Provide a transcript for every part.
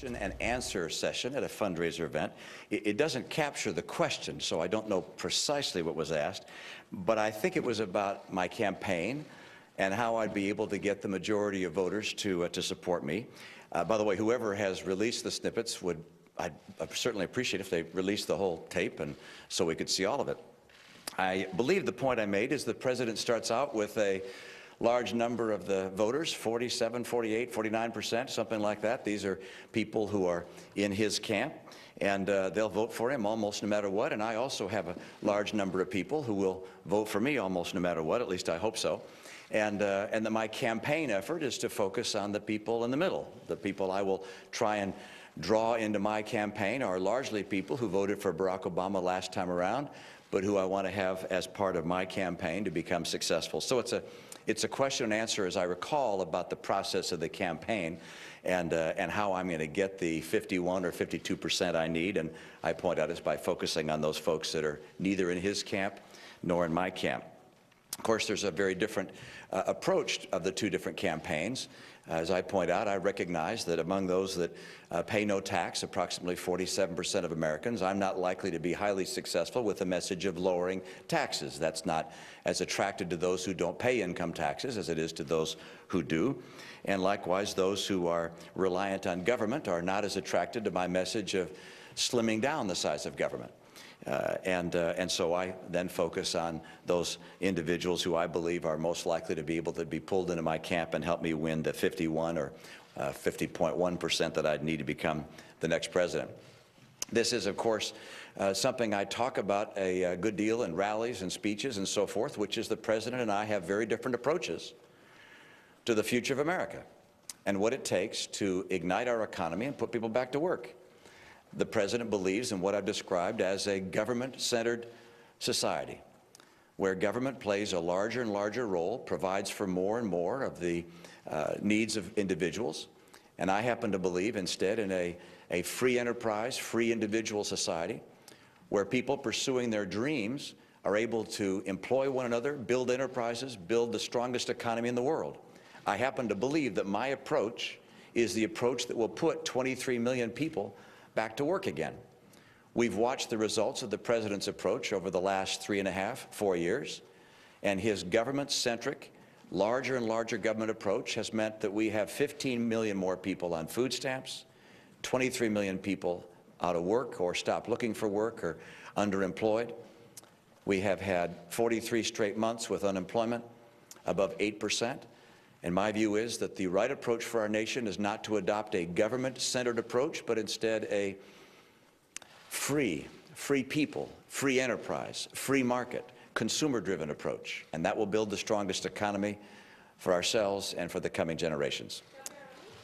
And answer session at a fundraiser event. It doesn't capture the question, so I don't know precisely what was asked, but I think it was about my campaign and how I'd be able to get the majority of voters to support me. By the way, whoever has released the snippets I'd certainly appreciate if they released the whole tape and so we could see all of it. I believe the point I made is the president starts out with a large number of the voters, 47, 48, 49%, something like that. These are people who are in his camp, and they'll vote for him almost no matter what. And I also have a large number of people who will vote for me almost no matter what, at least I hope so. And my campaign effort is to focus on the people in the middle. The people I will try and draw into my campaign are largely people who voted for Barack Obama last time around, but who I want to have as part of my campaign to become successful. So it's a question and answer, as I recall, about the process of the campaign and how I'm going to get the 51 or 52% I need. And I point out it's by focusing on those folks that are neither in his camp nor in my camp. Of course, there's a very different approach of the two different campaigns. As I point out, I recognize that among those that pay no tax, approximately 47% of Americans, I'm not likely to be highly successful with a message of lowering taxes. That's not as attractive to those who don't pay income taxes as it is to those who do. And likewise, those who are reliant on government are not as attracted to my message of slimming down the size of government. And so I then focus on those individuals who I believe are most likely to be able to be pulled into my camp and help me win the 51 or 50.1% that I'd need to become the next president. This is, of course, something I talk about a good deal in rallies and speeches and so forth, which is the president and I have very different approaches to the future of America and what it takes to ignite our economy and put people back to work. The president believes in what I've described as a government-centered society, where government plays a larger and larger role, provides for more and more of the needs of individuals. And I happen to believe instead in a free enterprise, free individual society, where people pursuing their dreams are able to employ one another, build enterprises, build the strongest economy in the world. I happen to believe that my approach is the approach that will put 23 million people back to work again. We've watched the results of the president's approach over the last 3.5, 4 years, and his government-centric, larger and larger government approach has meant that we have 15 million more people on food stamps, 23 million people out of work or stopped looking for work or underemployed. We have had 43 straight months with unemployment above 8%. And my view is that the right approach for our nation is not to adopt a government-centered approach, but instead a free people, free enterprise, free market, consumer-driven approach. And that will build the strongest economy for ourselves and for the coming generations.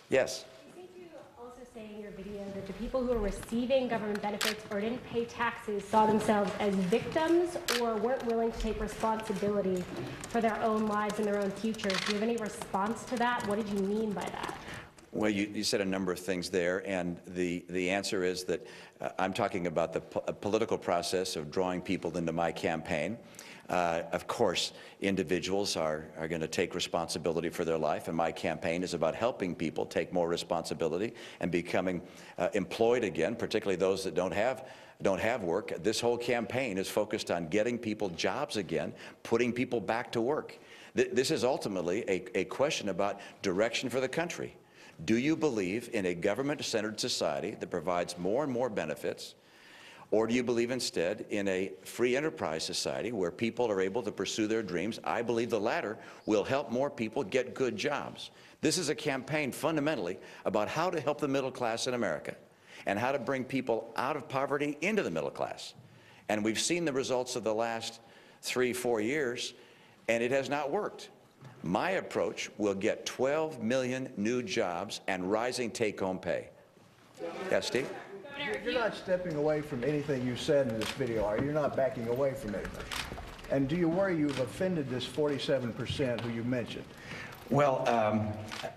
Yes? I think you also say in your video that the people who are receiving government benefits or didn't pay taxes saw themselves as victims or weren't willing to take responsibility for their own lives and their own futures. Do you have any response to that? What did you mean by that? Well, you said a number of things there, and the answer is that I'm talking about the political process of drawing people into my campaign. Of course, individuals are going to take responsibility for their life, and my campaign is about helping people take more responsibility and becoming employed again, particularly those that don't have work. This whole campaign is focused on getting people jobs again, putting people back to work. This is ultimately a question about direction for the country. Do you believe in a government-centered society that provides more and more benefits, or do you believe instead in a free enterprise society where people are able to pursue their dreams? I believe the latter will help more people get good jobs. This is a campaign fundamentally about how to help the middle class in America and how to bring people out of poverty into the middle class. And we've seen the results of the last 3-4 years, and it has not worked. My approach will get 12 million new jobs and rising take-home pay. Yes, Steve? You're not stepping away from anything you said in this video, are you? You're not backing away from anything. And do you worry you've offended this 47% who you mentioned? Well,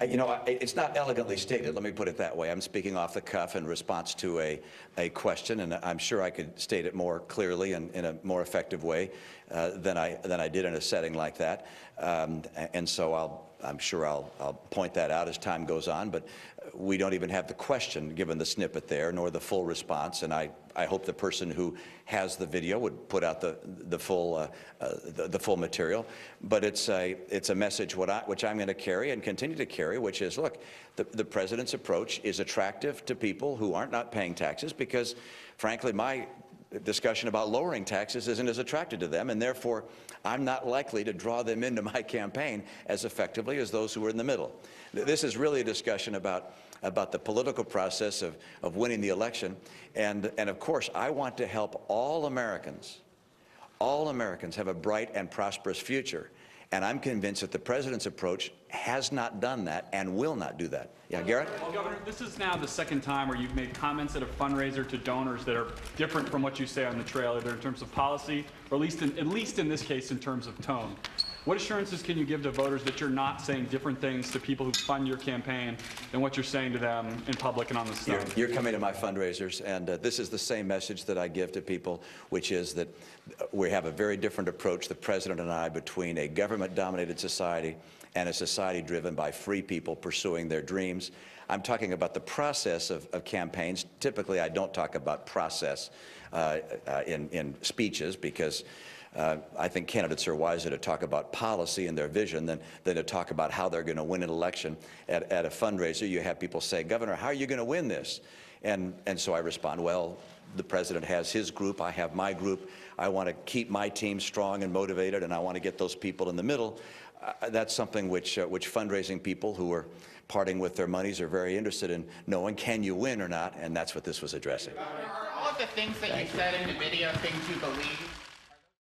you know, it's not elegantly stated. Let me put it that way. I'm speaking off the cuff in response to a question, and I'm sure I could state it more clearly and in a more effective way than I did in a setting like that. And so I'm sure I'll point that out as time goes on, but we don't even have the question given the snippet there, nor the full response, and I hope the person who has the video would put out the full material. But it's a message which I'm going to carry and continue to carry, which is, look, the president's approach is attractive to people who aren't not paying taxes because, frankly, my discussion about lowering taxes isn't as attractive to them, and therefore I'm not likely to draw them into my campaign as effectively as those who are in the middle. This is really a discussion about the political process of winning the election, and of course I want to help all Americans have a bright and prosperous future. And I'm convinced that the president's approach has not done that and will not do that. Yeah, Garrett? Well, Governor, this is now the second time where you've made comments at a fundraiser to donors that are different from what you say on the trail, either in terms of policy, or at least in this case in terms of tone. What assurances can you give to voters that you're not saying different things to people who fund your campaign than what you're saying to them in public and on the stage? You're coming to my fundraisers, and this is the same message that I give to people, which is that we have a very different approach, the president and I, between a government-dominated society and a society driven by free people pursuing their dreams. I'm talking about the process of campaigns. Typically, I don't talk about process in speeches because I think candidates are wiser to talk about policy and their vision than to talk about how they're going to win an election. At a fundraiser, you have people say, Governor, how are you going to win this? And so I respond, well, the president has his group, I have my group. I want to keep my team strong and motivated, and I want to get those people in the middle. That's something which fundraising people who are parting with their monies are very interested in knowing, can you win or not? And that's what this was addressing. Are all of the things that you said in the video things you believe?